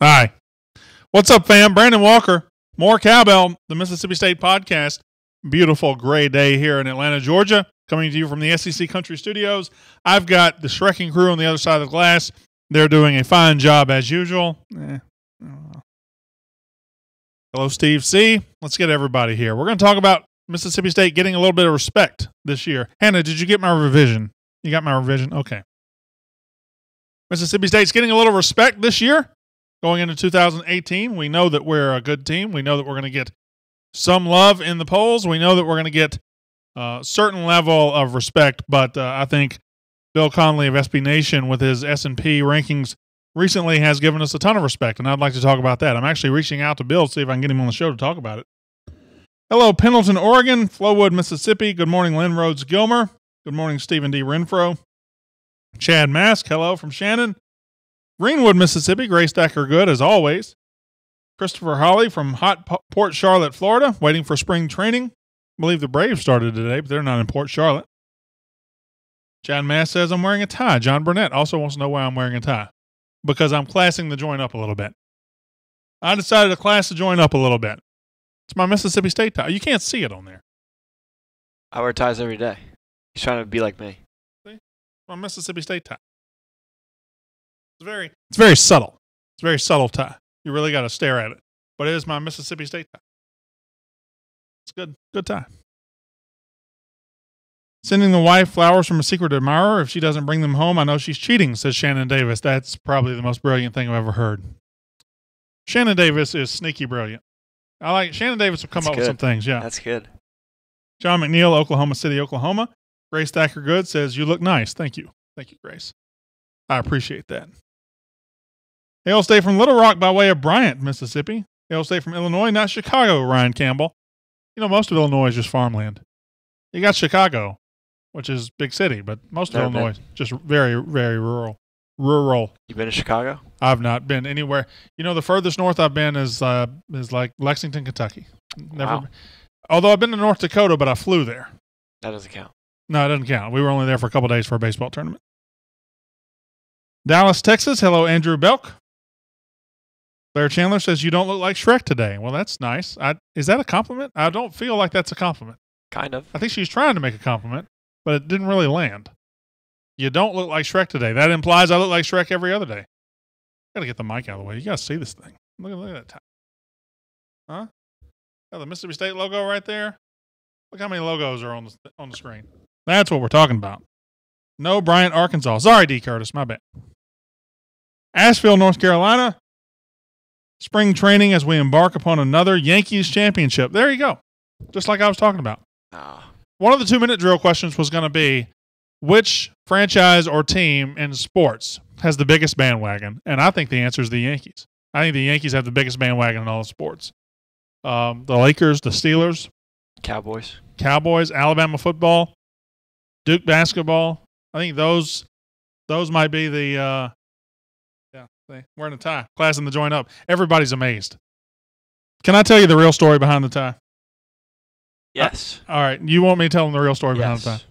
Hi. What's up, fam? Brandon Walker. More Cowbell, the Mississippi State podcast. Beautiful gray day here in Atlanta, Georgia. Coming to you from the SEC Country Studios. I've got the Shrekking crew on the other side of the glass. They're doing a fine job as usual. Hello, Steve C. Let's get everybody here. We're going to talk about Mississippi State getting a little bit of respect this year. Hannah, did you get my revision? You got my revision? Okay. Mississippi State's getting a little respect this year. Going into 2018, we know that we're a good team. We know that we're going to get some love in the polls. We know that we're going to get a certain level of respect, but I think Bill Conley of SB Nation with his S&P rankings recently has given us a ton of respect, and I'd like to talk about that. I'm actually reaching out to Bill to see if I can get him on the show to talk about it. Hello, Pendleton, Oregon, Flowood, Mississippi. Good morning, Lynn Rhodes Gilmer. Good morning, Stephen D. Renfro. Chad Mask, hello from Shannon. Greenwood, Mississippi, Grace Decker good as always. Christopher Holly from hot Port Charlotte, Florida, waiting for spring training. I believe the Braves started today, but they're not in Port Charlotte. Chad Mass says I'm wearing a tie. John Burnett also wants to know why I'm wearing a tie. Because I'm classing the joint up a little bit. I decided to class the joint up a little bit. It's my Mississippi State tie. You can't see it on there. I wear ties every day. He's trying to be like me. See? My Mississippi State tie. It's very subtle. It's a very subtle tie. You really got to stare at it. But it is my Mississippi State tie. It's good. Good tie. Sending the wife flowers from a secret admirer. If she doesn't bring them home, I know she's cheating, says Shannon Davis. That's probably the most brilliant thing I've ever heard. Shannon Davis is sneaky brilliant. I like Shannon Davis will come up with some things. Yeah. That's good. John McNeil, Oklahoma City, Oklahoma. Grace Thacker Good says, you look nice. Thank you. Thank you, Grace. I appreciate that. Hail State from Little Rock by way of Bryant, Mississippi. Hail State from Illinois, not Chicago, Ryan Campbell. You know, most of Illinois is just farmland. You got Chicago, which is big city, but most of Illinois is just very, very rural. You been to Chicago? I've not been anywhere. You know, the furthest north I've been is like Lexington, Kentucky. Never. Wow. Although I've been to North Dakota, but I flew there. That doesn't count. No, it doesn't count. We were only there for a couple of days for a baseball tournament. Dallas, Texas. Hello, Andrew Belk. Claire Chandler says, you don't look like Shrek today. Well, that's nice. Is that a compliment? I don't feel like that's a compliment. Kind of. I think she's trying to make a compliment, but it didn't really land. You don't look like Shrek today. That implies I look like Shrek every other day. Got to get the mic out of the way. You got to see this thing. Look at that tie. Huh? Got the Mississippi State logo right there. Look how many logos are on the screen. That's what we're talking about. No, Bryant, Arkansas. Sorry, D. Curtis. My bad. Asheville, North Carolina. Spring training as we embark upon another Yankees championship. There you go. Just like I was talking about. One of the 2-minute drill questions was going to be, which franchise or team in sports has the biggest bandwagon? And I think the answer is the Yankees. I think the Yankees have the biggest bandwagon in all the sports. The Lakers, the Steelers. Cowboys, Alabama football, Duke basketball. I think those might be the wearing a tie, classing the joint up. Everybody's amazed. Can I tell you the real story behind the tie? Yes. All right. You want me to tell them the real story behind the tie?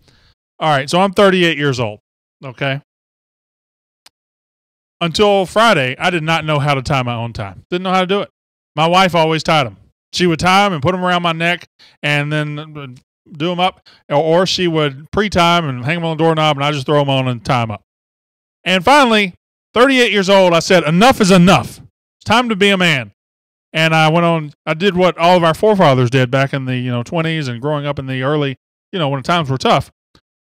All right. So I'm 38 years old. Okay. Until Friday, I did not know how to tie my own tie. Didn't know how to do it. My wife always tied them. She would tie them and put them around my neck and then do them up. Or she would pre-tie them and hang them on the doorknob and I just throw them on and tie them up. And finally, 38 years old, I said, enough is enough. It's time to be a man. And I did what all of our forefathers did back in the 20s and growing up in the early, when the times were tough.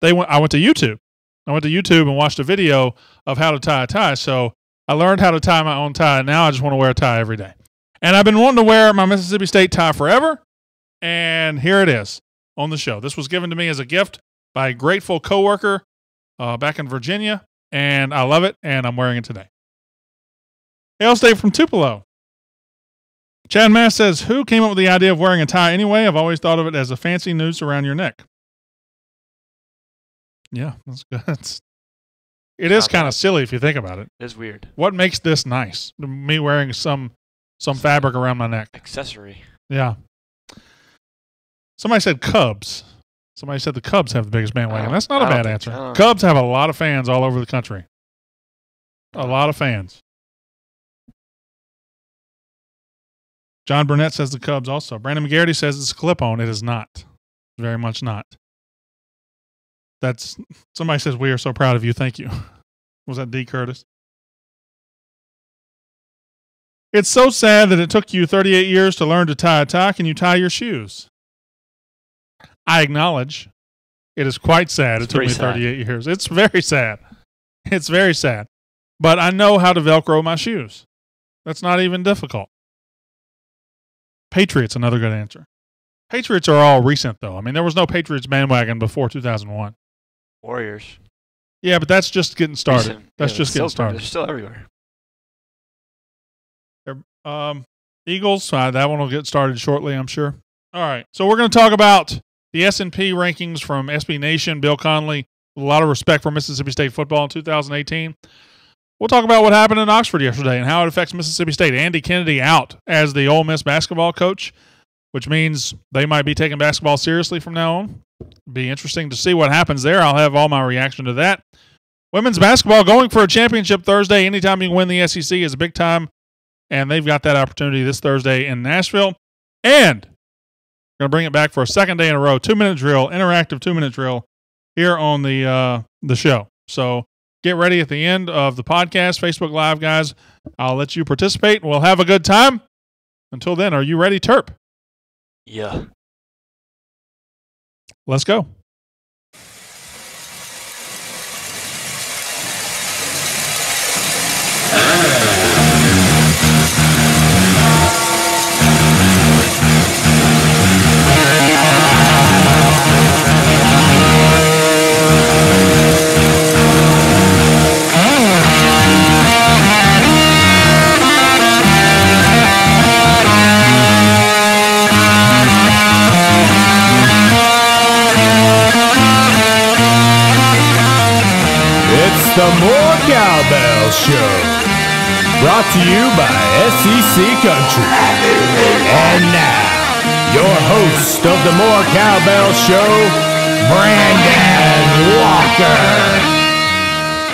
I went to YouTube. I went to YouTube and watched a video of how to tie a tie. So I learned how to tie my own tie. And now I just want to wear a tie every day. And I've been wanting to wear my Mississippi State tie forever. And here it is on the show. This was given to me as a gift by a grateful coworker back in Virginia. And I love it, and I'm wearing it today. Hail State from Tupelo. Chad Mass says, who came up with the idea of wearing a tie anyway? I've always thought of it as a fancy noose around your neck. Yeah, that's good. It is kind of silly if you think about it. It is weird. What makes this nice? Me wearing some fabric around my neck. Accessory. Yeah. Somebody said Cubs. Somebody said the Cubs have the biggest bandwagon. That's not a bad answer. Cubs have a lot of fans all over the country. A lot of fans. John Burnett says the Cubs also. Brandon McGarity says it's a clip-on. It is not. Very much not. Somebody says, we are so proud of you. Thank you. Was that D. Curtis? It's so sad that it took you 38 years to learn to tie a tie. Can you tie your shoes? I acknowledge it is quite sad. It took me 38 years. It's very sad. It's very sad. But I know how to Velcro my shoes. That's not even difficult. Patriots, another good answer. Patriots are all recent, though. I mean, there was no Patriots bandwagon before 2001. Warriors. Yeah, but that's just getting started. Recent. That's Yeah, just getting started. They're still everywhere. Eagles, that one will get started shortly, I'm sure. All right, so we're going to talk about the S&P rankings from SB Nation. Bill Connelly, a lot of respect for Mississippi State football in 2018. We'll talk about what happened in Oxford yesterday and how it affects Mississippi State. Andy Kennedy out as the Ole Miss basketball coach, which means they might be taking basketball seriously from now on. Be interesting to see what happens there. I'll have all my reaction to that. Women's basketball going for a championship Thursday. Anytime you can win the SEC is a big time, and they've got that opportunity this Thursday in Nashville. And we're going to bring it back for a second day in a row, 2-minute drill, interactive 2-minute drill here on the show. So get ready at the end of the podcast, Facebook Live, guys. I'll let you participate. We'll have a good time. Until then, are you ready, Terp? Yeah. Let's go. The More Cowbell Show, brought to you by SEC Country. And now, your host of the More Cowbell Show, Brandon Walker.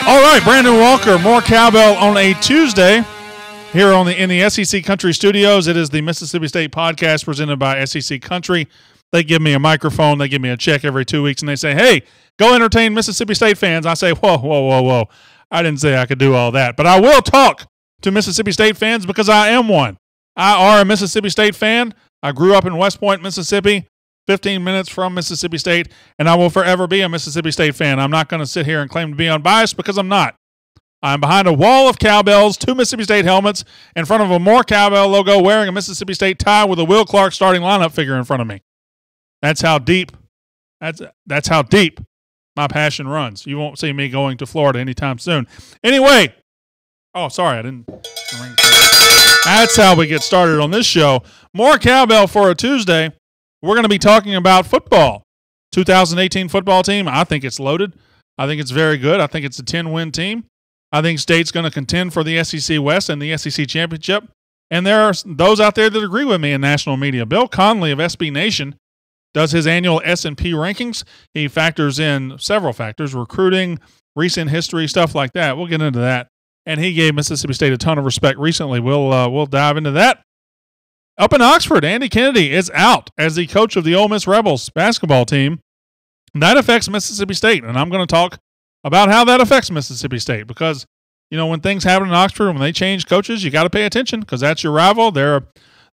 All right, Brandon Walker, More Cowbell on a Tuesday here in the SEC Country studios. It is the Mississippi State podcast presented by SEC Country. They give me a microphone, they give me a check every 2 weeks, and they say, hey, go entertain Mississippi State fans. I say, whoa. I didn't say I could do all that. But I will talk to Mississippi State fans because I am one. I are a Mississippi State fan. I grew up in West Point, Mississippi, 15 minutes from Mississippi State, and I will forever be a Mississippi State fan. I'm not going to sit here and claim to be unbiased because I'm not. I'm behind a wall of cowbells, 2 Mississippi State helmets, in front of a More Cowbell logo, wearing a Mississippi State tie with a Will Clark starting lineup figure in front of me. That's how deep. That's how deep my passion runs. You won't see me going to Florida anytime soon. Anyway, sorry, I didn't. That's how we get started on this show. More Cowbell for a Tuesday. We're going to be talking about football. 2018 football team. I think it's loaded. I think it's very good. I think it's a 10-win team. I think State's going to contend for the SEC West and the SEC Championship. And there are those out there that agree with me in national media. Bill Connelly of SB Nation does his annual S&P rankings. He factors in several factors, recruiting, recent history, stuff like that. We'll get into that. And he gave Mississippi State a ton of respect recently. We'll dive into that. Up in Oxford, Andy Kennedy is out as the coach of the Ole Miss Rebels basketball team. That affects Mississippi State, and I'm going to talk about how that affects Mississippi State because, when things happen in Oxford, when they change coaches, you got to pay attention because that's your rival. They're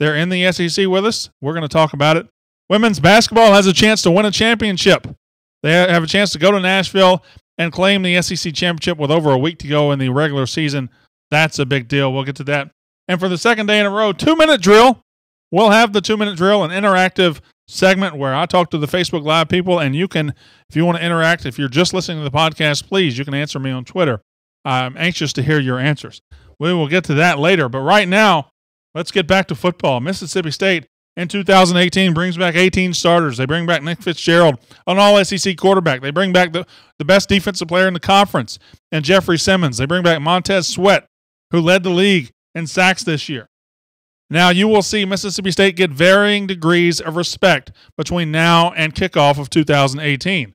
in the SEC with us. We're going to talk about it. Women's basketball has a chance to win a championship. They have a chance to go to Nashville and claim the SEC championship with over a week to go in the regular season. That's a big deal. We'll get to that. And for the second day in a row, 2-minute drill. We'll have the 2-minute drill, an interactive segment where I talk to the Facebook Live people, and you can, if you want to interact, if you're just listening to the podcast, please, you can answer me on Twitter. I'm anxious to hear your answers. We will get to that later. But right now, let's get back to football. Mississippi State in 2018 brings back 18 starters. They bring back Nick Fitzgerald, an all-SEC quarterback. They bring back the best defensive player in the conference, and Jeffrey Simmons. They bring back Montez Sweat, who led the league in sacks this year. Now, you will see Mississippi State get varying degrees of respect between now and kickoff of 2018.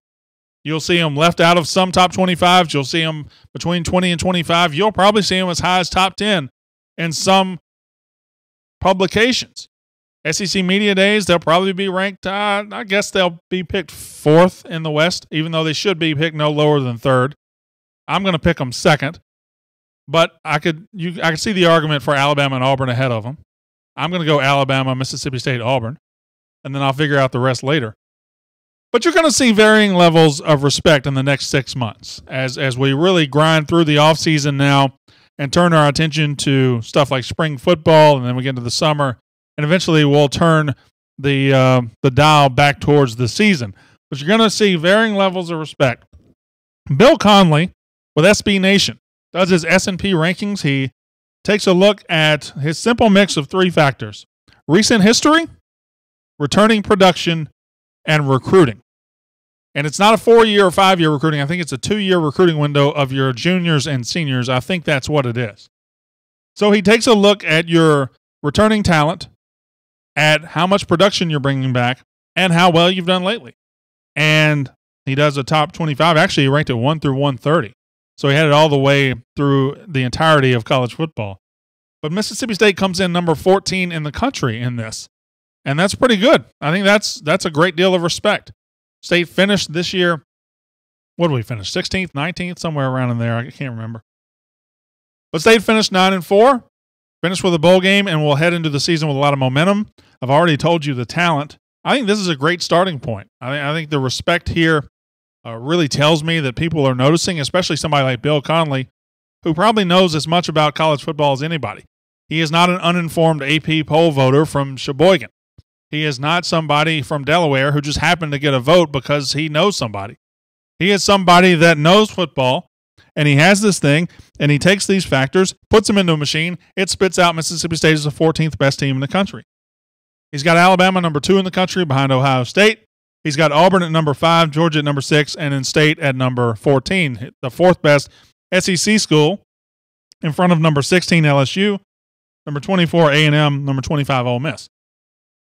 You'll see them left out of some top 25s. You'll see them between 20 and 25. You'll probably see them as high as top 10 in some publications. SEC Media Days, they'll probably be ranked, I guess they'll be picked 4th in the West, even though they should be picked no lower than 3rd. I'm going to pick them 2nd, but I could see the argument for Alabama and Auburn ahead of them. I'm going to go Alabama, Mississippi State, Auburn, and then I'll figure out the rest later. But you're going to see varying levels of respect in the next 6 months as we really grind through the offseason now and turn our attention to stuff like spring football, and then we get into the summer, and eventually we'll turn the dial back towards the season. But you're going to see varying levels of respect. Bill Conley with SB Nation does his S&P rankings. He takes a look at his simple mix of 3 factors: recent history, returning production, and recruiting. And it's not a 4-year or 5-year recruiting. I think it's a 2-year recruiting window of your juniors and seniors. I think that's what it is. So he takes a look at your returning talent, at how much production you're bringing back, and how well you've done lately. And he does a top 25. Actually, he ranked it 1 through 130. So he had it all the way through the entirety of college football. But Mississippi State comes in number 14 in the country in this. And that's pretty good. I think that's a great deal of respect. State finished this year, what did we finish? 16th, 19th, somewhere around in there. I can't remember. But State finished 9-4, finished with a bowl game, and we'll head into the season with a lot of momentum. I've already told you the talent. I think this is a great starting point. I think the respect here really tells me that people are noticing, especially somebody like Bill Conley, who probably knows as much about college football as anybody. He is not an uninformed AP poll voter from Sheboygan. He is not somebody from Delaware who just happened to get a vote because he knows somebody. He is somebody that knows football, and he has this thing, and he takes these factors, puts them into a machine. It spits out Mississippi State as the 14th best team in the country. He's got Alabama number 2 in the country behind Ohio State. He's got Auburn at number 5, Georgia at number 6, and then State at number 14, the 4th best SEC school, in front of number 16 LSU, number 24 A&M, number 25 Ole Miss.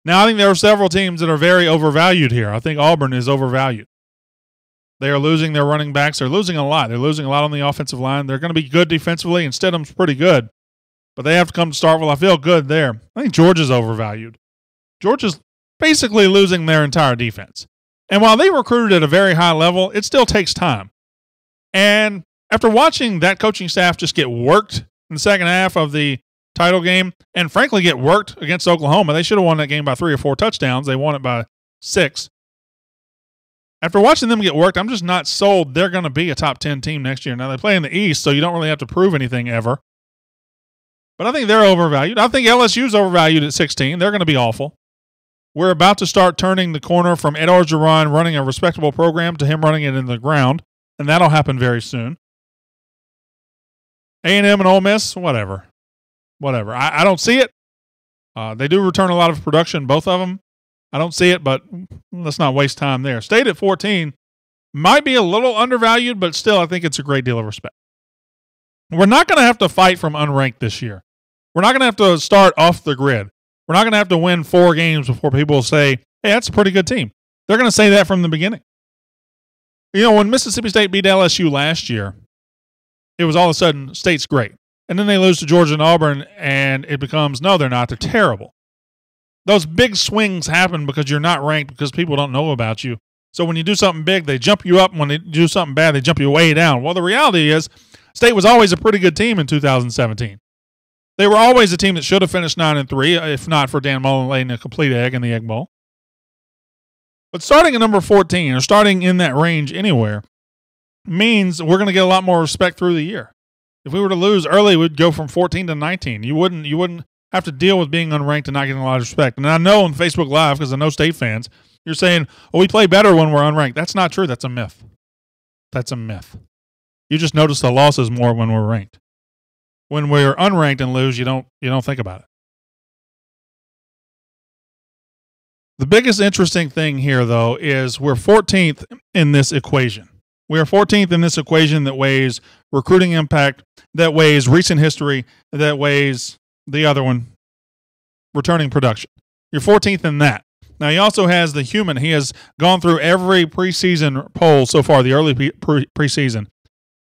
Now, I think there are several teams that are very overvalued here. I think Auburn is overvalued. They are losing their running backs. They're losing a lot. They're losing a lot on the offensive line. They're going to be good defensively, and Stidham's pretty good. But they have to come to Starkville. I feel good there. I think Georgia's overvalued. Georgia's basically losing their entire defense. And while they recruited at a very high level, it still takes time. And after watching that coaching staff just get worked in the second half of the title game, and frankly get worked against Oklahoma, they should have won that game by 3 or 4 touchdowns. They won it by 6. After watching them get worked, I'm just not sold they're going to be a top 10 team next year. Now, they play in the East, so you don't really have to prove anything ever. But I think they're overvalued. I think LSU's overvalued at 16. They're going to be awful. We're about to start turning the corner from Ed Orgeron running a respectable program to him running it in the ground, and that'll happen very soon. A&M and Ole Miss, whatever. I don't see it. They do return a lot of production, both of them. I don't see it, but let's not waste time there. State at 14 might be a little undervalued, but still I think it's a great deal of respect. We're not going to have to fight from unranked this year. We're not going to have to start off the grid. We're not going to have to win 4 games before people say, hey, that's a pretty good team. They're going to say that from the beginning. You know, when Mississippi State beat LSU last year, it was all of a sudden, State's great. And then they lose to Georgia and Auburn, and it becomes, no, they're not. They're terrible. Those big swings happen because you're not ranked, because people don't know about you. So when you do something big, they jump you up. And when they do something bad, they jump you way down. Well, the reality is State was always a pretty good team in 2017. They were always a team that should have finished 9-3, if not for Dan Mullen laying a complete egg in the Egg Bowl. But starting at number 14, or starting in that range anywhere, means we're going to get a lot more respect through the year. If we were to lose early, we'd go from 14 to 19. You wouldn't have to deal with being unranked and not getting a lot of respect. And I know on Facebook Live, because I know State fans, you're saying, oh, we play better when we're unranked. That's not true. That's a myth. That's a myth. You just notice the losses more when we're ranked. When we're unranked and lose, you don't think about it. The biggest interesting thing here, though, is we're 14th in this equation. We are 14th in this equation that weighs recruiting impact, that weighs recent history, that weighs the other one, returning production. You're 14th in that. Now, he also has the human. He has gone through every preseason poll so far, the early preseason,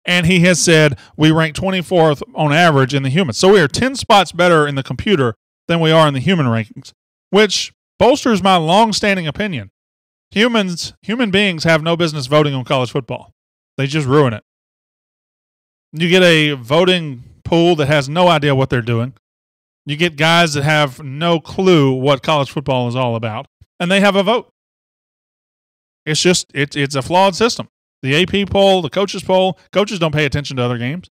and he has said we rank 24th on average in the human. So we are 10 spots better in the computer than we are in the human rankings, which bolsters my long-standing opinion. Human beings have no business voting on college football. They just ruin it. You get a voting pool that has no idea what they're doing. You get guys that have no clue what college football is all about, and they have a vote. It's a flawed system. The AP poll, the coaches poll, coaches don't pay attention to other games.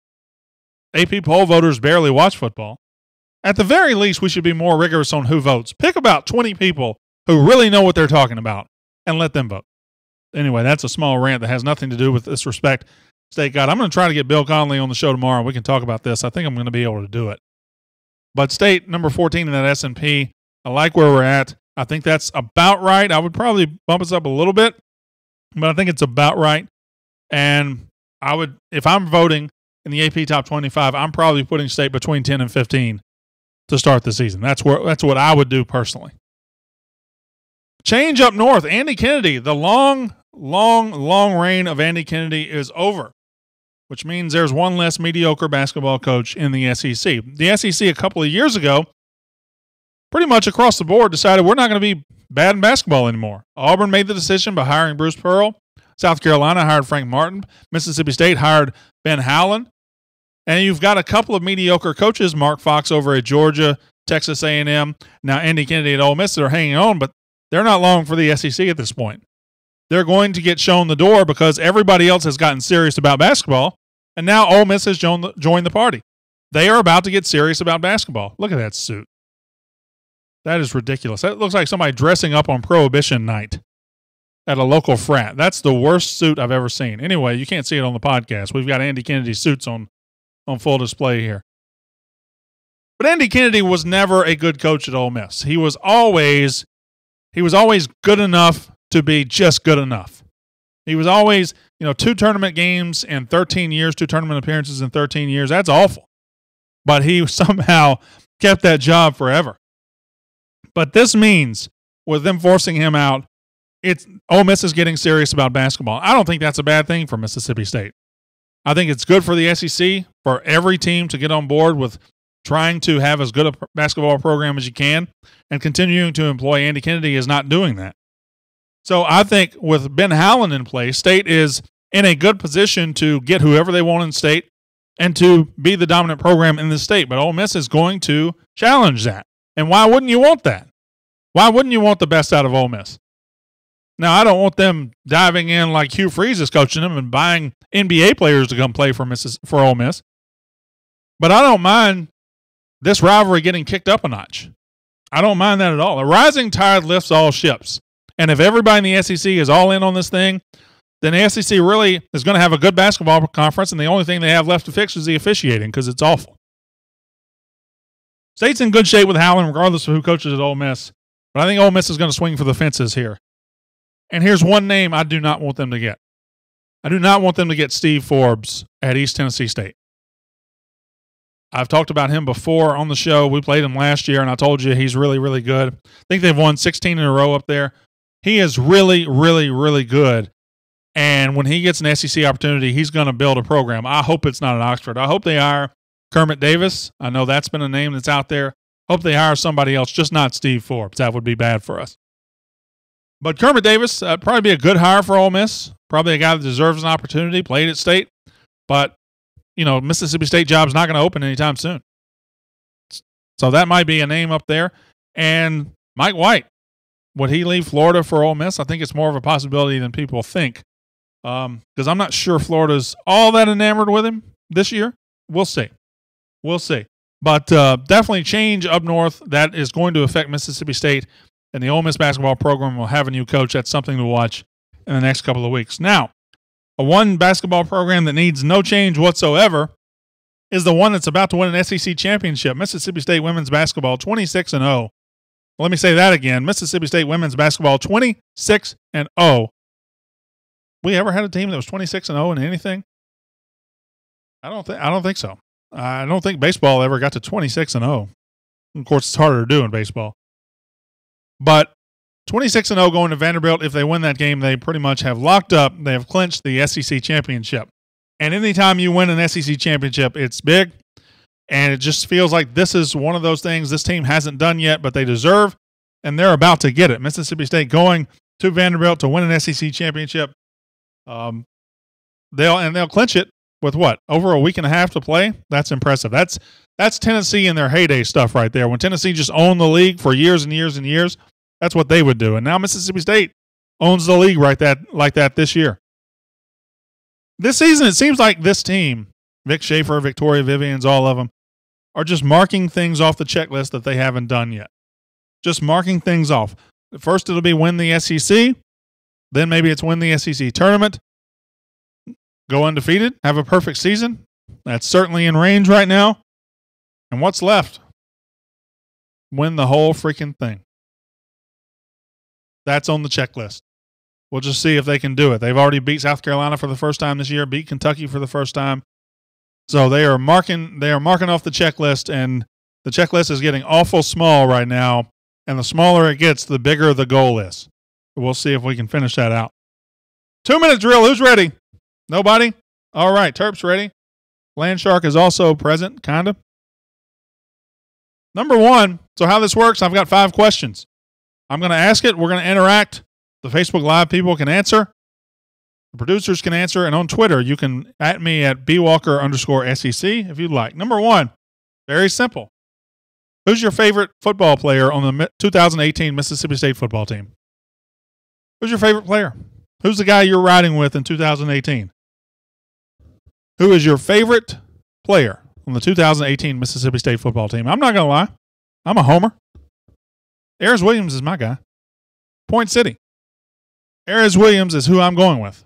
AP poll voters barely watch football. At the very least, we should be more rigorous on who votes. Pick about 20 people who really know what they're talking about and let them vote. Anyway, that's a small rant that has nothing to do with disrespect. State God, I'm going to try to get Bill Conley on the show tomorrow. We can talk about this. I think I'm going to be able to do it. But State, number 14 in that S&P, I like where we're at. I think that's about right. I would probably bump us up a little bit, but I think it's about right. And I would, if I'm voting in the AP Top 25, I'm probably putting State between 10 and 15 to start the season. That's what I would do personally. Change up north. Andy Kennedy, the long reign of Andy Kennedy is over, which means there's one less mediocre basketball coach in the SEC. The SEC a couple of years ago, pretty much across the board, decided we're not going to be bad in basketball anymore. Auburn made the decision by hiring Bruce Pearl. South Carolina hired Frank Martin. Mississippi State hired Ben Howland. And you've got a couple of mediocre coaches, Mark Fox over at Georgia, Texas A&M, now Andy Kennedy at Ole Miss, that are hanging on, but they're not long for the SEC at this point. They're going to get shown the door because everybody else has gotten serious about basketball, and now Ole Miss has joined the party. They are about to get serious about basketball. Look at that suit. That is ridiculous. That looks like somebody dressing up on Prohibition night at a local frat. That's the worst suit I've ever seen. Anyway, you can't see it on the podcast. We've got Andy Kennedy's suits on full display here. But Andy Kennedy was never a good coach at Ole Miss. He was always good enough to be just good enough. He was always, 2 tournament games in 13 years, 2 tournament appearances in 13 years. That's awful. But he somehow kept that job forever. But this means, with them forcing him out, Ole Miss is getting serious about basketball. I don't think that's a bad thing for Mississippi State. I think it's good for the SEC, for every team to get on board with trying to have as good a basketball program as you can, and continuing to employ Andy Kennedy is not doing that. So I think with Ben Howland in place, State is in a good position to get whoever they want in State and to be the dominant program in the state. But Ole Miss is going to challenge that. And why wouldn't you want that? Why wouldn't you want the best out of Ole Miss? Now, I don't want them diving in like Hugh Freeze is coaching them and buying NBA players to come play for Ole Miss. But I don't mind this rivalry getting kicked up a notch. I don't mind that at all. A rising tide lifts all ships. And if everybody in the SEC is all in on this thing, then the SEC really is going to have a good basketball conference, and the only thing they have left to fix is the officiating because it's awful. State's in good shape with Howland regardless of who coaches at Ole Miss, but I think Ole Miss is going to swing for the fences here. And here's one name I do not want them to get. I do not want them to get Steve Forbes at East Tennessee State. I've talked about him before on the show. We played him last year, and I told you he's really, really good. I think they've won 16 in a row up there. He is really, really, really good. And when he gets an SEC opportunity, he's going to build a program. I hope it's not at Oxford. I hope they hire Kermit Davis. I know that's been a name that's out there. Hope they hire somebody else, just not Steve Forbes. That would be bad for us. But Kermit Davis, probably be a good hire for Ole Miss. Probably a guy that deserves an opportunity, played at State. But, Mississippi State job's not going to open anytime soon. So that might be a name up there. And Mike White, would he leave Florida for Ole Miss? I think it's more of a possibility than people think. Because I'm not sure Florida's all that enamored with him this year. We'll see. But definitely change up north. That is going to affect Mississippi State. And the Ole Miss basketball program will have a new coach. That's something to watch in the next couple of weeks. Now, one basketball program that needs no change whatsoever is the one that's about to win an SEC championship. Mississippi State women's basketball, 26-0. Let me say that again. Mississippi State women's basketball, 26-0. We ever had a team that was 26-0 in anything? I don't think so. I don't think baseball ever got to 26-0. Of course, it's harder to do in baseball. But 26-0 going to Vanderbilt, if they win that game, they pretty much have locked up. They have clinched the SEC championship. And anytime you win an SEC championship, it's big. And it just feels like this is one of those things this team hasn't done yet, but they deserve, and they're about to get it. Mississippi State going to Vanderbilt to win an SEC championship. They'll clinch it with what? Over a week and a half to play? That's impressive. That's Tennessee in their heyday stuff right there. When Tennessee just owned the league for years and years and years, that's what they would do. And now Mississippi State owns the league like that this year. This season, it seems like this team, Vic Schaefer, Victoria Vivians, all of them, are just marking things off the checklist that they haven't done yet. Just marking things off. First, it'll be win the SEC. Then maybe it's win the SEC tournament. Go undefeated. Have a perfect season. That's certainly in range right now. And what's left? Win the whole freaking thing. That's on the checklist. We'll just see if they can do it. They've already beat South Carolina for the first time this year, beat Kentucky for the first time. So they are marking off the checklist, and the checklist is getting awful small right now. And the smaller it gets, the bigger the goal is. We'll see if we can finish that out. 2-minute drill. Who's ready? Nobody? All right. Terp's ready. Landshark is also present, kind of. Number 1. So how this works, I've got 5 questions. I'm going to ask it. We're going to interact. The Facebook Live people can answer. The producers can answer. And on Twitter, you can at me at bwalker_SEC if you'd like. Number 1, very simple. Who's your favorite football player on the 2018 Mississippi State football team? Who's your favorite player? Who's the guy you're riding with in 2018? Who is your favorite player on the 2018 Mississippi State football team? I'm not going to lie. I'm a homer. Ayers Williams is my guy. Point City. Ayers Williams is who I'm going with.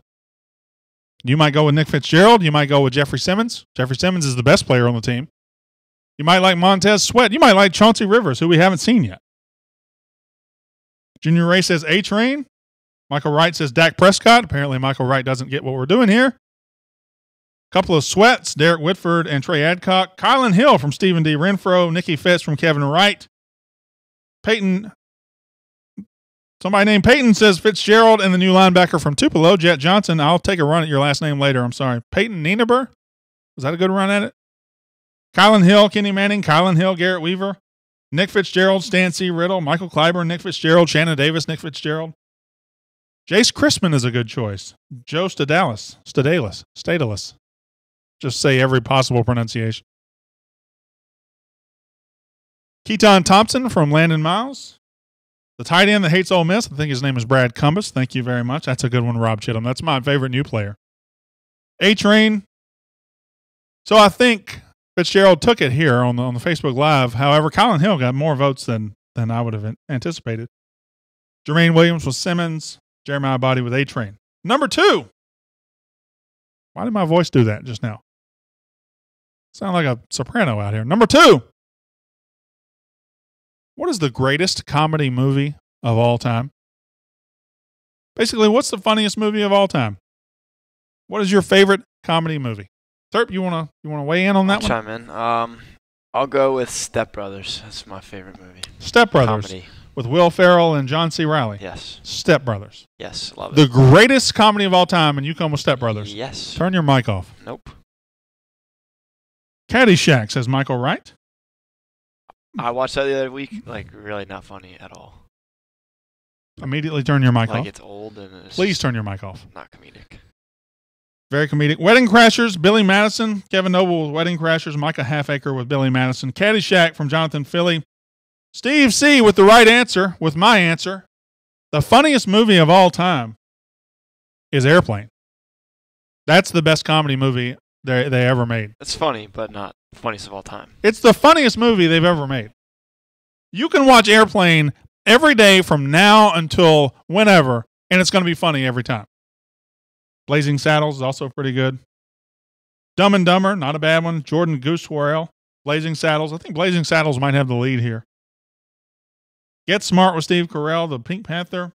You might go with Nick Fitzgerald. You might go with Jeffrey Simmons. Jeffrey Simmons is the best player on the team. You might like Montez Sweat. You might like Chauncey Rivers, who we haven't seen yet. Junior Ray says A-Train. Michael Wright says Dak Prescott. Apparently Michael Wright doesn't get what we're doing here. Couple of Sweats, Derek Whitford and Trey Adcock. Kylan Hill from Stephen D. Renfro. Nikki Fitz from Kevin Wright. Peyton. Somebody named Peyton says Fitzgerald and the new linebacker from Tupelo, Jet Johnson. I'll take a run at your last name later. I'm sorry. Peyton Nienaber? Was that a good run at it? Kylan Hill, Kenny Manning, Kylan Hill, Garrett Weaver. Nick Fitzgerald, Stan C. Riddle, Michael Clyburn, Nick Fitzgerald, Shannon Davis, Nick Fitzgerald. Jace Christman is a good choice. Joe Stadalis. Just say every possible pronunciation. Keaton Thompson from Landon Miles. The tight end that hates Ole Miss, I think his name is Brad Cumbus. Thank you very much. That's a good one, Rob Chittum. That's my favorite new player. A-Train. So I think Fitzgerald took it here on the Facebook Live. However, Colin Hill got more votes than I would have anticipated. Jermaine Williams with Simmons. Jeremiah Body with A-Train. Number 2. Why did my voice do that just now? Sound like a soprano out here. Number 2. What is the greatest comedy movie of all time? Basically, what's the funniest movie of all time? What is your favorite comedy movie? Terp, you wanna weigh in on that one? I'll chime in. I'll go with Step Brothers. That's my favorite movie. Step Brothers. Comedy. With Will Ferrell and John C. Reilly. Yes. Step Brothers. Yes, love it. The greatest comedy of all time, and you come with Step Brothers. Yes. Turn your mic off. Nope. Caddyshack, says Michael Wright. I watched that the other week. Like, really not funny at all. Immediately turn your mic off. Like, it's old and it's Please turn your mic off. not comedic. Very comedic. Wedding Crashers, Billy Madison. Kevin Noble with Wedding Crashers. Micah Halfacre with Billy Madison. Caddyshack from Jonathan Philly. Steve C. with the right answer, with my answer. The funniest movie of all time is Airplane. That's the best comedy movie they ever made. It's funny, but not the funniest of all time. It's the funniest movie they've ever made. You can watch Airplane every day from now until whenever, and it's going to be funny every time. Blazing Saddles is also pretty good. Dumb and Dumber, not a bad one. Jordan Gooseworrell, Blazing Saddles. I think Blazing Saddles might have the lead here. Get Smart with Steve Carell, the Pink Panther.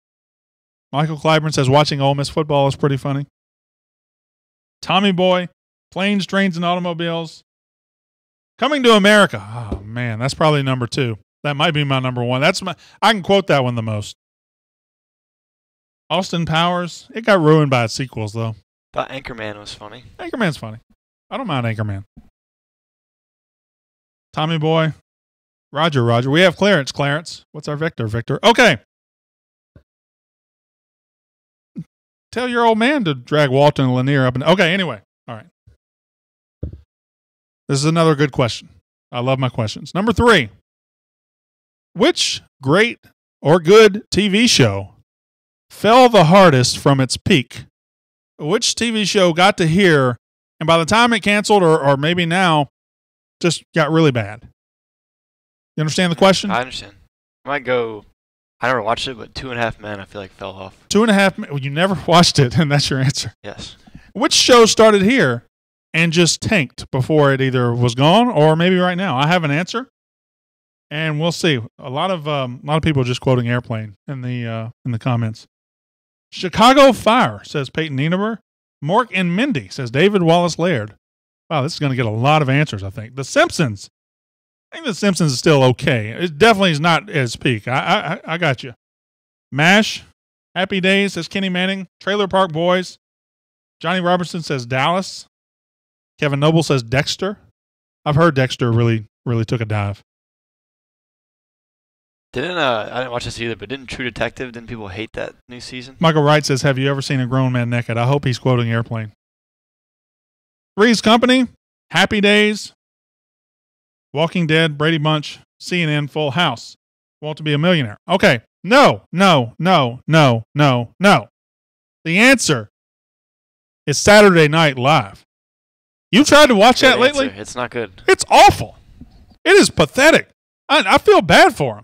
Michael Clyburn says watching Ole Miss football is pretty funny. Tommy Boy, Planes, Trains, and Automobiles. Coming to America. Oh, man, that's probably number 2. That might be my number 1. I can quote that one the most. Austin Powers. It got ruined by its sequels, though. Thought Anchorman was funny. Anchorman's funny. I don't mind Anchorman. Tommy Boy. Roger. We have Clarence. What's our Victor? Okay. Tell your old man to drag Walton and Lanier up. Okay, anyway. All right. This is another good question. I love my questions. Number 3. Which great or good TV show fell the hardest from its peak? Which TV show got to here, and by the time it canceled, or maybe now, just got really bad? You understand the question? I understand. I might go, I never watched it, but 2.5 Men I feel like fell off. 2.5 Men? Well, you never watched it, and that's your answer. Yes. Which show started here and just tanked before it either was gone or maybe right now? I have an answer, and we'll see. A lot of people just quoting Airplane in the comments. Chicago Fire, says Peyton Nienaber. Mork and Mindy, says David Wallace Laird. Wow, this is going to get a lot of answers, I think. The Simpsons. I think The Simpsons is still okay. It definitely is not at its peak. I got you. MASH. Happy Days, says Kenny Manning. Trailer Park Boys. Johnny Robertson says Dallas. Kevin Noble says Dexter. I've heard Dexter really took a dive. I didn't watch this either, but didn't didn't people hate that new season? Michael Wright says, have you ever seen a grown man naked? I hope he's quoting Airplane. Three's Company, Happy Days, Walking Dead, Brady Bunch, CNN, Full House. Want to be a millionaire. Okay. No. The answer is Saturday Night Live. You tried to watch that lately? It's not good. It's awful. It is pathetic. I feel bad for him.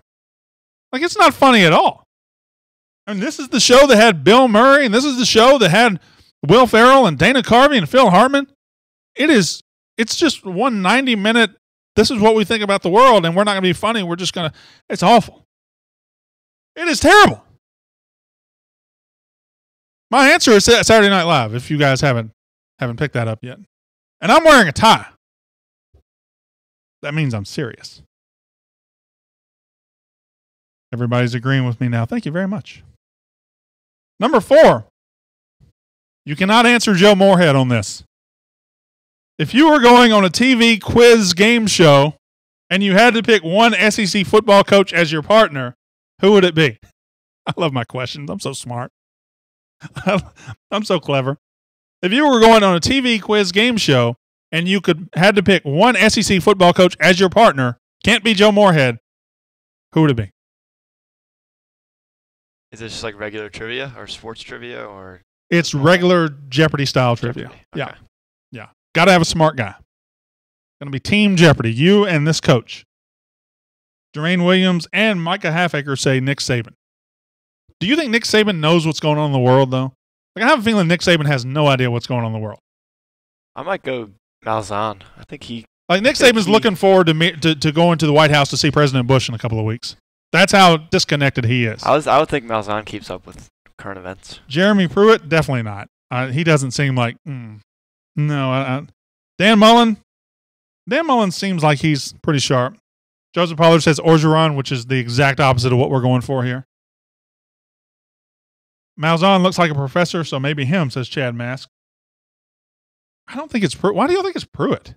Like, it's not funny at all. I mean, this is the show that had Bill Murray, and this is the show that had Will Ferrell and Dana Carvey and Phil Hartman. It's just one 90-minute, this is what we think about the world, and we're not going to be funny. We're just going to, it's awful. It is terrible. My answer is Saturday Night Live, if you guys haven't picked that up yet. And I'm wearing a tie. That means I'm serious. Everybody's agreeing with me now. Thank you very much. Number 4. You cannot answer Joe Moorhead on this. If you were going on a TV quiz game show and you had to pick one SEC football coach as your partner, who would it be? I love my questions. I'm so smart. I'm so clever. If you were going on a TV quiz game show and you had to pick one SEC football coach as your partner, can't be Joe Moorhead, who would it be? Is this just like regular trivia or sports trivia or? It's regular Jeopardy style trivia. Okay. Yeah. Got to have a smart guy. Going to be Team Jeopardy. You and this coach. Jermaine Williams and Micah Halfacre say Nick Saban. Do you think Nick Saban knows what's going on in the world, though? Like, I have a feeling Nick Saban has no idea what's going on in the world. I might go Malzahn. I think he. Like, Nick Saban's looking forward to going to the White House to see President Bush in a couple of weeks. That's how disconnected he is. I would think Malzahn keeps up with current events. Jeremy Pruitt, definitely not. He doesn't seem like. No. Dan Mullen. Dan Mullen seems like he's pretty sharp. Joseph Pollard says Orgeron, which is the exact opposite of what we're going for here. Malzahn looks like a professor, so maybe him, says Chad Mask. I don't think it's Pruitt. Why do you think it's Pruitt?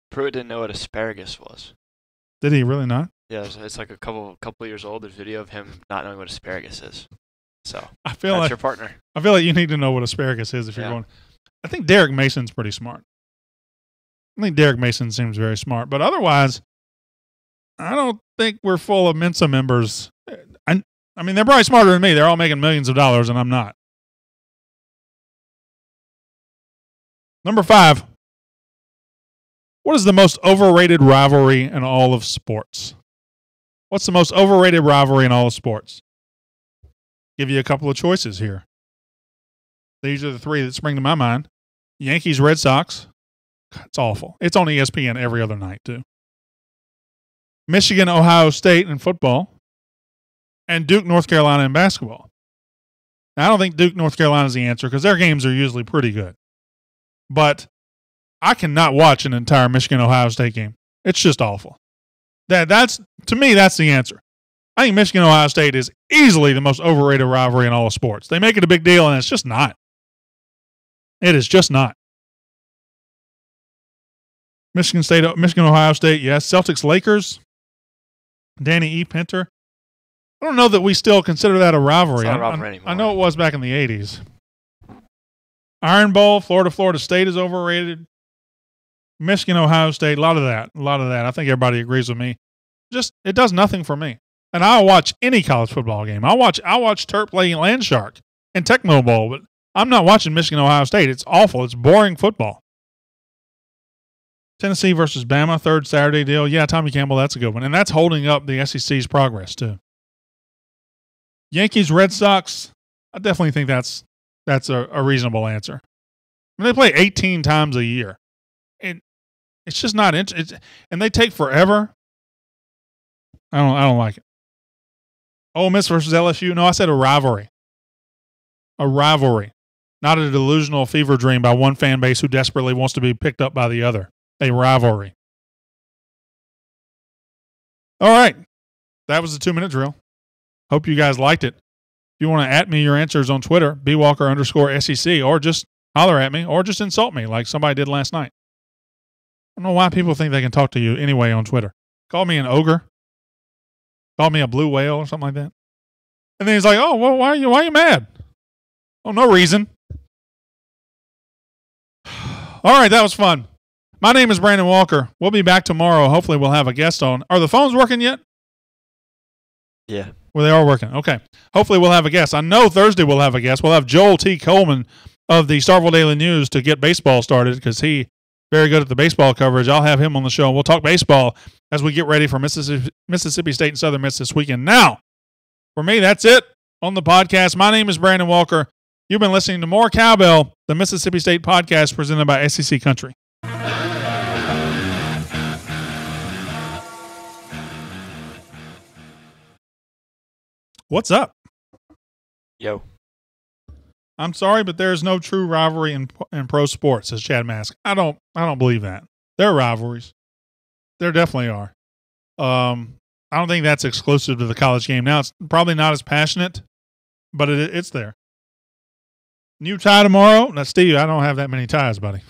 Pruitt didn't know what asparagus was. Did he really not? Yeah, it's like a couple years old. There's video of him not knowing what asparagus is. So that's your partner. I feel like you need to know what asparagus is if you're going. I think Derek Mason's pretty smart. I think Derek Mason seems very smart, but otherwise, I don't think we're full of Mensa members. I mean, they're probably smarter than me. They're all making millions of dollars, and I'm not. Number 5. What is the most overrated rivalry in all of sports? What's the most overrated rivalry in all of sports? Give you a couple of choices here. These are the 3 that spring to my mind. Yankees, Red Sox. It's awful. It's on ESPN every other night, too. Michigan, Ohio State in football. And Duke, North Carolina in basketball. Now, I don't think Duke, North Carolina is the answer because their games are usually pretty good. But I cannot watch an entire Michigan, Ohio State game. It's just awful. That's to me, that's the answer. I think Michigan, Ohio State is easily the most overrated rivalry in all of sports. They make it a big deal, and it's just not. It is just not. Michigan State, Michigan, Ohio State, yes. Celtics, Lakers. Danny E. Pinter. I don't know that we still consider that a rivalry. It's not a rivalry anymore. I know it was back in the 80s. Iron Bowl, Florida State is overrated. Michigan, Ohio State, a lot of that. I think everybody agrees with me. Just, it does nothing for me. And I'll watch any college football game. I'll watch Terp play Landshark and Tecmo Bowl, but I'm not watching Michigan, Ohio State. It's awful. It's boring football. Tennessee versus Bama, third Saturday deal. Yeah, Tommy Campbell, that's a good one. And that's holding up the SEC's progress, too. Yankees, Red Sox, I definitely think that's a reasonable answer. I mean, they play 18 times a year. And it's just not interesting. And they take forever. I don't like it. Ole Miss versus LSU. No, I said a rivalry. A rivalry. Not a delusional fever dream by one fan base who desperately wants to be picked up by the other. A rivalry. All right. That was the 2-minute drill. Hope you guys liked it. If you want to at me your answers on Twitter, bwalker_SEC, or just holler at me, or just insult me like somebody did last night. I don't know why people think they can talk to you anyway on Twitter. Call me an ogre. Call me a blue whale or something like that. And then he's like, oh, well, why are you mad? Oh, no reason. All right, that was fun. My name is Brandon Walker. We'll be back tomorrow. Hopefully we'll have a guest on. Are the phones working yet? Yeah. Well, they are working. Okay. Hopefully we'll have a guest. I know Thursday we'll have a guest. We'll have Joel T. Coleman of the Starkville Daily News to get baseball started because he's very good at the baseball coverage. I'll have him on the show, and we'll talk baseball as we get ready for Mississippi State and Southern Miss this weekend. Now, for me, that's it on the podcast. My name is Brandon Walker. You've been listening to More Cowbell, the Mississippi State podcast presented by SEC Country. What's up? Yo. I'm sorry, but there's no true rivalry in pro sports, says Chad Mask. I don't believe that. There are rivalries. There definitely are. I don't think that's exclusive to the college game. Now, it's probably not as passionate, but it's there. New tie tomorrow. Now, Steve, I don't have that many ties, buddy.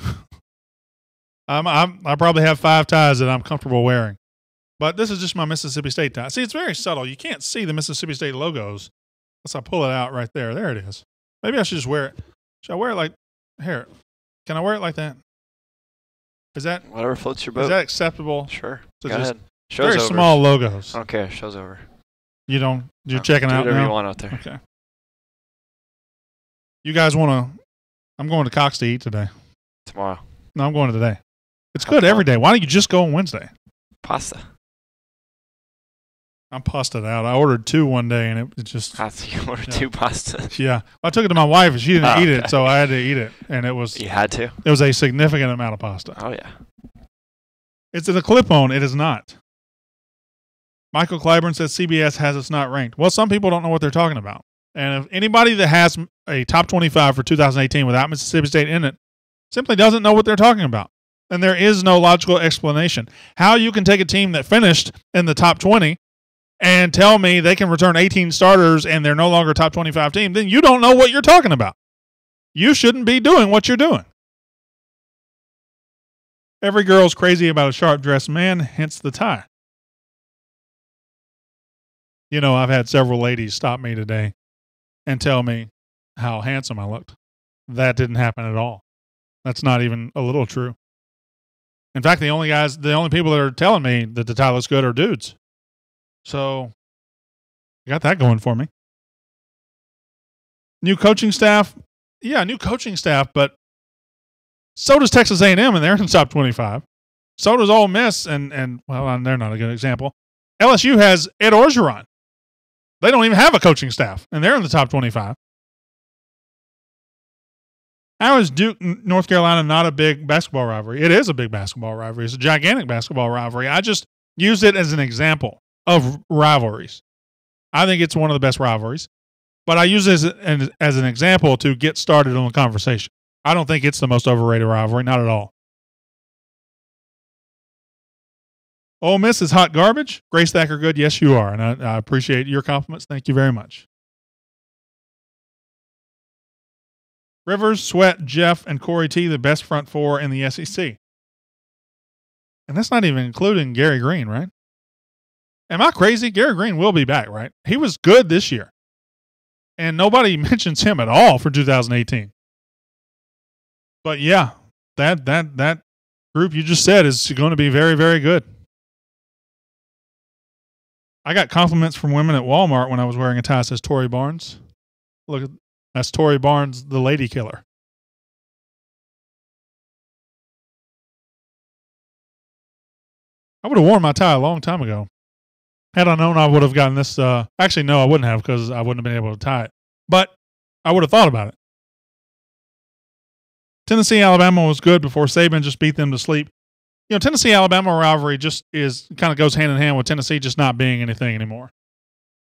I probably have 5 ties that I'm comfortable wearing. But this is just my Mississippi State tie. See, it's very subtle. You can't see the Mississippi State logos unless I pull it out right there. There it is. Maybe I should just wear it. Should I wear it like here? Can I wear it like that? Is that whatever floats your boat? Is that acceptable? Sure. So Go just ahead. Show's very over. small logos. I don't care. Show's over. You don't. You're No, checking do out whatever now. you want out there. Okay. You guys want to? I'm going to Cox to eat today. Tomorrow. No, I'm going today. It's good every day. Why don't you just go on Wednesday? Pasta. I'm pasted out. I ordered 2 one day, and it just. You ordered 2 pastas. Yeah, I took it to my wife, and she didn't eat it, so I had to eat it, and it was. You had to. It was a significant amount of pasta. Oh yeah. It's in a clip-on. It is not. Michael Clyburn says CBS has us not ranked. Well, some people don't know what they're talking about, and if anybody that has a top 25 for 2018 without Mississippi State in it simply doesn't know what they're talking about, and there is no logical explanation how you can take a team that finished in the top 20. And tell me they can return 18 starters and they're no longer a top 25 team, then you don't know what you're talking about. You shouldn't be doing what you're doing. Every girl's crazy about a sharp-dressed man, hence the tie. You know, I've had several ladies stop me today and tell me how handsome I looked. That didn't happen at all. That's not even a little true. In fact, the only people that are telling me that the tie looks good are dudes. So, I got that going for me. New coaching staff. Yeah, new coaching staff, but so does Texas A&M, and they're in the top 25. So does Ole Miss, and well, they're not a good example. LSU has Ed Orgeron. They don't even have a coaching staff, and they're in the top 25. How is Duke, North Carolina not a big basketball rivalry? It is a big basketball rivalry. It's a gigantic basketball rivalry. I just used it as an example of rivalries. I think it's one of the best rivalries, but I use it as an example to get started on the conversation. I don't think it's the most overrated rivalry, not at all. Ole Miss is hot garbage. Grace Thacker good. Yes, you are, and I appreciate your compliments. Thank you very much. Rivers, Sweat, Jeff, and Corey T, the best front 4 in the SEC. And that's not even including Gary Green, right? Am I crazy? Gary Green will be back, right? He was good this year. And nobody mentions him at all for 2018. But yeah, that group you just said is going to be very, very good. I got compliments from women at Walmart when I was wearing a tie that says Tory Barnes. Look, that's Tory Barnes, the lady killer. I would have worn my tie a long time ago. Had I known I would have gotten this. Actually, no, I wouldn't have because I wouldn't have been able to tie it. But I would have thought about it. Tennessee, Alabama was good before Saban just beat them to sleep. You know, Tennessee-Alabama rivalry just kind of goes hand in hand with Tennessee just not being anything anymore.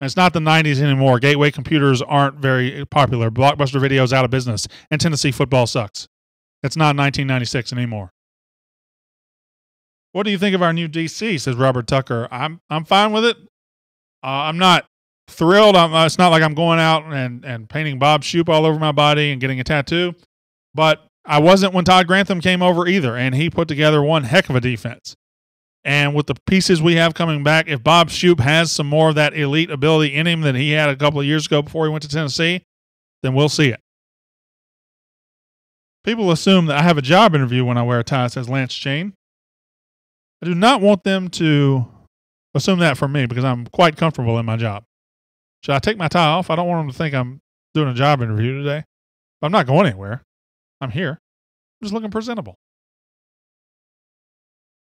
And it's not the 90s anymore. Gateway computers aren't very popular. Blockbuster Video's out of business. And Tennessee football sucks. It's not 1996 anymore. What do you think of our new DC, says Robert Tucker. I'm fine with it. I'm not thrilled. It's not like I'm going out and painting Bob Shoop all over my body and getting a tattoo. But I wasn't when Todd Grantham came over either, and he put together one heck of a defense. And with the pieces we have coming back, if Bob Shoop has some more of that elite ability in him that he had a couple of years ago before he went to Tennessee, then we'll see it. People assume that I have a job interview when I wear a tie that says Lance Chain. I do not want them to assume that from me because I'm quite comfortable in my job. Should I take my tie off? I don't want them to think I'm doing a job interview today. But I'm not going anywhere. I'm here. I'm just looking presentable.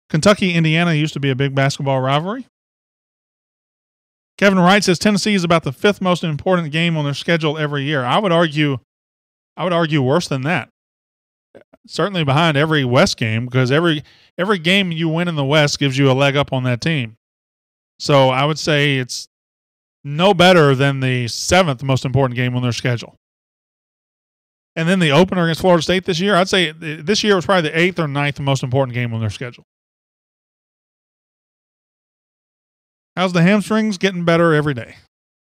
Kentucky, Indiana used to be a big basketball rivalry. Kevin Wright says Tennessee is about the 5th most important game on their schedule every year. I would argue worse than that. Certainly behind every West game because every game you win in the West gives you a leg up on that team. So I would say it's no better than the 7th most important game on their schedule. And then the opener against Florida State this year, I'd say this year was probably the 8th or 9th most important game on their schedule. How's the hamstrings? Getting better every day.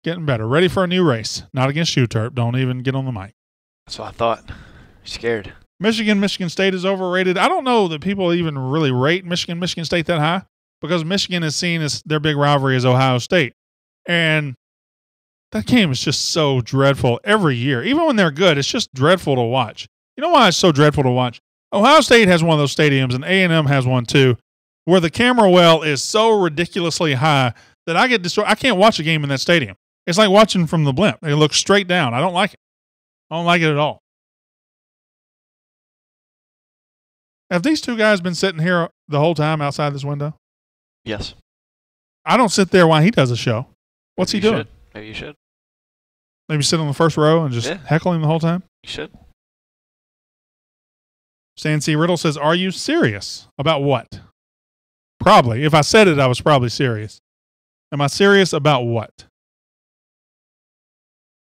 Getting better. Ready for a new race. Not against you, Terp. Don't even get on the mic. That's what I thought. I'm scared. Michigan State is overrated. I don't know that people even really rate Michigan State that high because Michigan is seen as their big rivalry as Ohio State. And that game is just so dreadful every year. Even when they're good, it's just dreadful to watch. You know why it's so dreadful to watch? Ohio State has one of those stadiums, and A&M has one too, where the camera well is so ridiculously high that I get destroyed. I can't watch a game in that stadium. It's like watching from the blimp. They look straight down. I don't like it. I don't like it at all. Have these two guys been sitting here the whole time outside this window? Yes. I don't sit there while he does a show. What's he doing? Maybe you should. Maybe sit on the first row and just heckle him the whole time? You should. Stan C. Riddle says, are you serious? About what? Probably. If I said it, I was probably serious. Am I serious about what?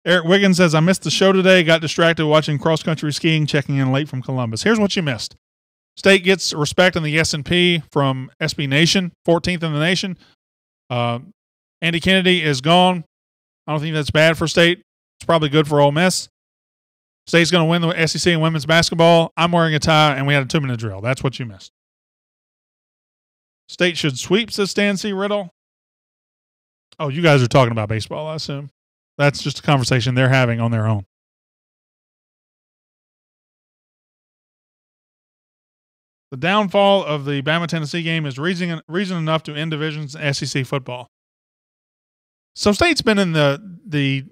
Eric Wiggins says, I missed the show today. Got distracted watching cross-country skiing, checking in late from Columbus. Here's what you missed. State gets respect in the S&P from SB Nation, 14th in the nation. Andy Kennedy is gone. I don't think that's bad for State. It's probably good for Ole Miss. State's going to win the SEC in women's basketball. I'm wearing a tie, and we had a 2-minute drill. That's what you missed. State should sweep, says Stan C. Riddle. Oh, you guys are talking about baseball, I assume. That's just a conversation they're having on their own. The downfall of the Bama-Tennessee game is reason enough to end divisions in SEC football. So State's been in the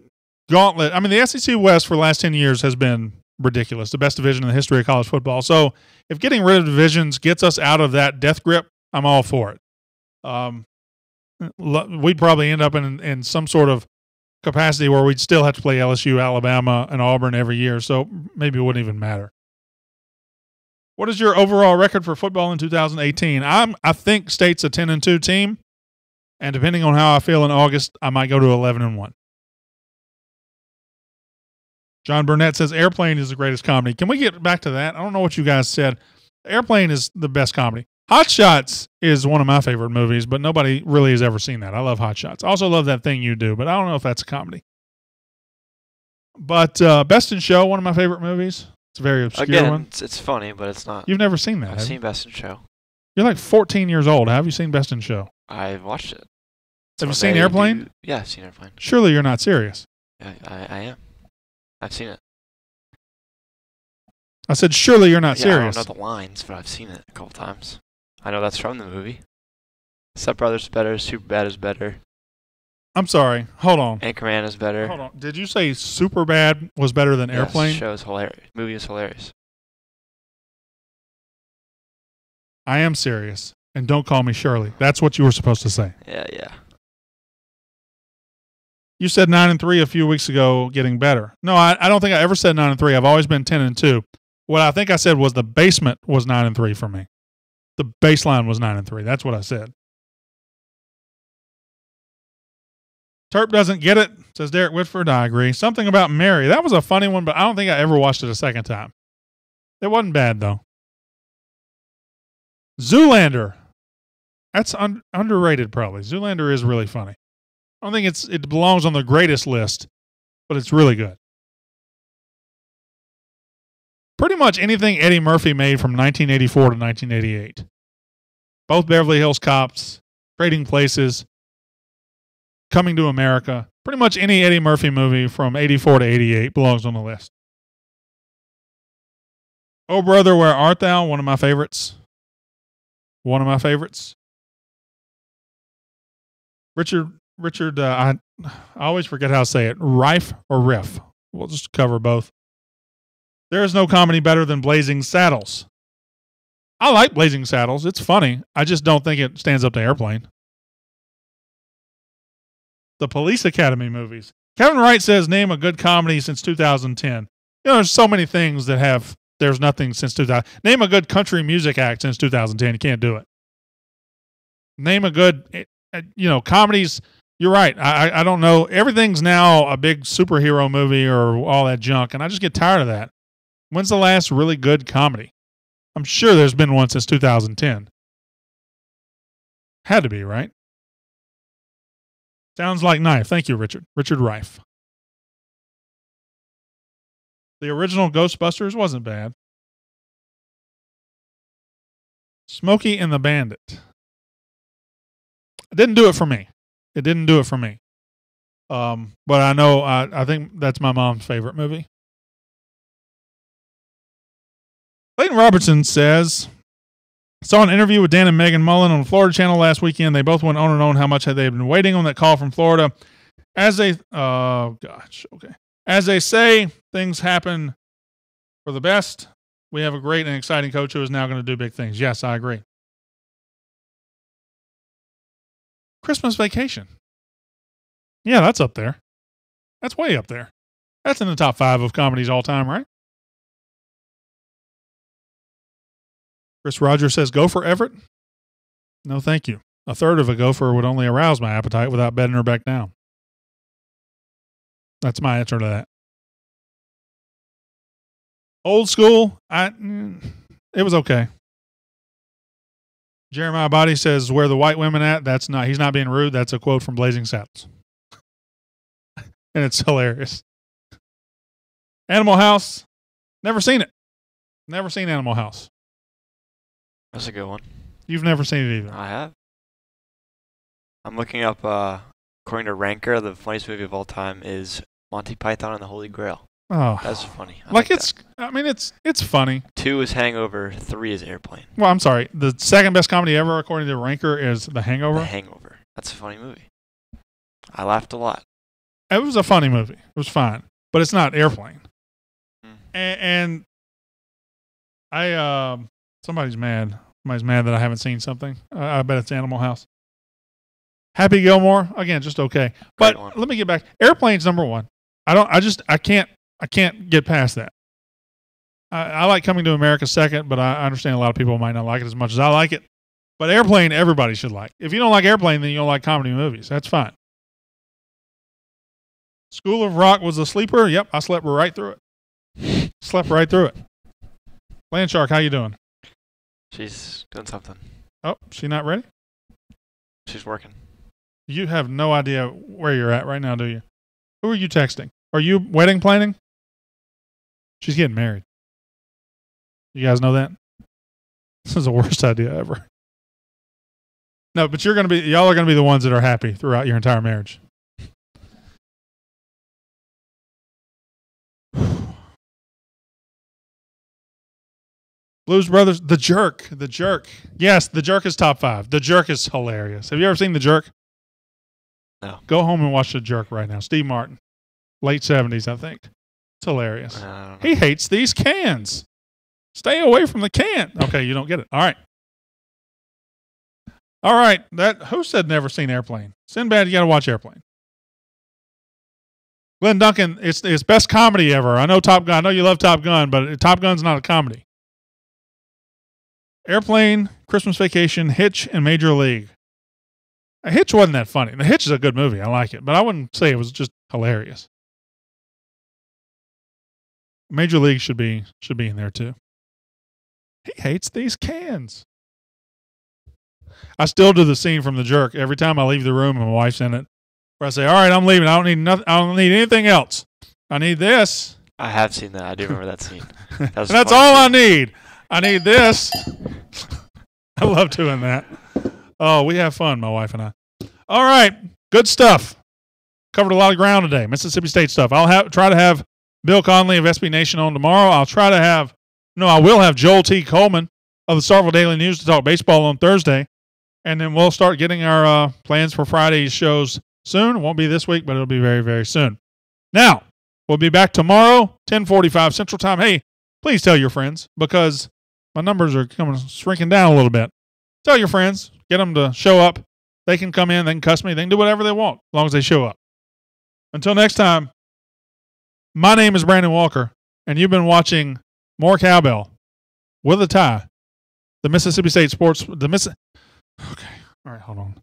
gauntlet. I mean, the SEC West for the last 10 years has been ridiculous, the best division in the history of college football. So if getting rid of divisions gets us out of that death grip, I'm all for it. We'd probably end up in some sort of capacity where we'd still have to play LSU, Alabama, and Auburn every year, so maybe it wouldn't even matter. What is your overall record for football in 2018? I think State's a 10-2 team, and depending on how I feel in August, I might go to 11-1. John Burnett says Airplane is the greatest comedy. Can we get back to that? I don't know what you guys said. Airplane is the best comedy. Hot Shots is one of my favorite movies, but nobody really has ever seen that. I love Hot Shots. I also love That Thing You Do, but I don't know if that's a comedy. But Best in Show, one of my favorite movies. It's a very obscure one. It's funny, but it's not. You've never seen that, I've seen Best in Show. You're like 14 years old. How have you seen Best in Show? I've watched it. Have you seen Airplane? Yeah, I've seen Airplane. Surely you're not serious. Yeah, I am. I've seen it. I said, surely you're not serious. I don't know the lines, but I've seen it a couple times. I know that's from the movie. Step Brothers is better. Superbad is better. I'm sorry. Hold on. Anchorman is better. Hold on. Did you say Superbad was better than Airplane? Yes, show is hilarious. Movie is hilarious. I am serious. And don't call me Shirley. That's what you were supposed to say. Yeah. You said 9-3 a few weeks ago, getting better. No, I don't think I ever said 9-3. I've always been 10-2. What I think I said was the basement was 9-3 for me. The baseline was 9-3. That's what I said. Terp doesn't get it, says Derek Whitford. I agree. Something about Mary. That was a funny one, but I don't think I ever watched it a second time. It wasn't bad, though. Zoolander. That's underrated, probably. Zoolander is really funny. I don't think it belongs on the greatest list, but it's really good. Pretty much anything Eddie Murphy made from 1984 to 1988. Both Beverly Hills Cops, Trading Places, Coming to America. Pretty much any Eddie Murphy movie from 84 to 88 belongs on the list. Oh, Brother, Where Art Thou? One of my favorites. Richard, I always forget how to say it. Rife or Riff? We'll just cover both. There is no comedy better than Blazing Saddles. I like Blazing Saddles. It's funny. I just don't think it stands up to Airplane. The Police Academy movies. Kevin Wright says, name a good comedy since 2010. There's so many things that have, there's nothing since 2000. Name a good country music act since 2010. You can't do it. Name a good, comedies. You're right. I don't know. Everything's now a big superhero movie or all that junk, and I just get tired of that. When's the last really good comedy? I'm sure there's been one since 2010. Had to be, right? Sounds like Knife. Thank you, Richard. Richard Rife. The original Ghostbusters wasn't bad. Smokey and the Bandit. It didn't do it for me. But I know, I think that's my mom's favorite movie. Clayton Robertson says, saw an interview with Dan and Megan Mullen on the Florida Channel last weekend. They both went on and on how much had they been waiting on that call from Florida. As they say, things happen for the best. We have a great and exciting coach who is now going to do big things. Yes, I agree. Christmas Vacation. Yeah, that's up there. That's way up there. That's in the top 5 of comedies all time, right? Chris Rogers says, Gopher Everett? No, thank you. A third of a gopher would only arouse my appetite without bedding her back down. That's my answer to that. Old School, it was okay. Jeremiah Body says, where the white women at? That's not, he's not being rude. That's a quote from Blazing Saddles. And it's hilarious. Animal House, never seen it. Never seen Animal House. That's a good one. You've never seen it either. I have. I'm looking up, according to Ranker, the funniest movie of all time is Monty Python and the Holy Grail. Oh, that's funny. It's funny. 2 is Hangover. 3 is Airplane. Well, I'm sorry. The second best comedy ever, according to Ranker, is The Hangover. The Hangover. That's a funny movie. I laughed a lot. It was a funny movie. It was fine, but it's not Airplane. And somebody's mad. Somebody's mad that I haven't seen something. I bet it's Animal House. Happy Gilmore, again, just okay. But let me get back. Airplane's number 1. I can't get past that. I like Coming to America second, but I understand a lot of people might not like it as much as I like it. But Airplane, everybody should like. If you don't like Airplane, then you don't like comedy movies. That's fine. School of Rock was a sleeper. Yep, I slept right through it. Land Shark, how you doing? She's doing something. Oh, she not ready? She's working. You have no idea where you're at right now, do you? Who are you texting? Are you wedding planning? She's getting married. You guys know that? This is the worst idea ever. No, but y'all are gonna be the ones that are happy throughout your entire marriage. Blues Brothers, The Jerk. Yes, The Jerk is top 5. The Jerk is hilarious. Have you ever seen The Jerk? No. Go home and watch The Jerk right now. Steve Martin, late 70s, I think. It's hilarious. He hates these cans. Stay away from the can. Okay, you don't get it. All right. Who said never seen Airplane? Sinbad, you got to watch Airplane. Glenn Duncan, it's best comedy ever. I know Top Gun. I know you love Top Gun, but Top Gun's not a comedy. Airplane, Christmas Vacation, Hitch, and Major League. Hitch wasn't that funny. The Hitch is a good movie. I like it, but I wouldn't say it was just hilarious. Major League should be in there too. He hates these cans. I still do the scene from The Jerk every time I leave the room and my wife's in it. Where I say, "All right, I'm leaving. I don't need nothing. I don't need anything else. I need this." I have seen that. I do remember that scene. That's all I need. I need this. I love doing that. Oh, we have fun, my wife and I. All right, good stuff. Covered a lot of ground today. Mississippi State stuff. I'll try to have Bill Conley of SB Nation on tomorrow. I will have Joel T. Coleman of the Starkville Daily News to talk baseball on Thursday. And then we'll start getting our plans for Friday's shows soon. It won't be this week, but it'll be very, very soon. Now, we'll be back tomorrow, 10:45 Central Time. Hey, please tell your friends because my numbers are shrinking down a little bit. Tell your friends. Get them to show up. They can come in. They can cuss me. They can do whatever they want as long as they show up. Until next time, my name is Brandon Walker, and you've been watching More Cowbell with a tie. The Mississippi State Sports. Okay. All right. Hold on.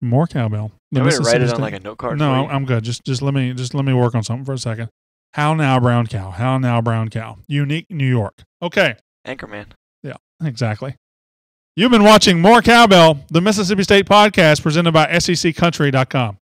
More Cowbell. You want me to write it on like a note card? No, I'm good. Just let me work on something for a second. How now, brown cow? How now, brown cow? Unique, New York. Okay. Anchorman. Yeah. Exactly. You've been watching More Cowbell, the Mississippi State podcast presented by SECCountry.com.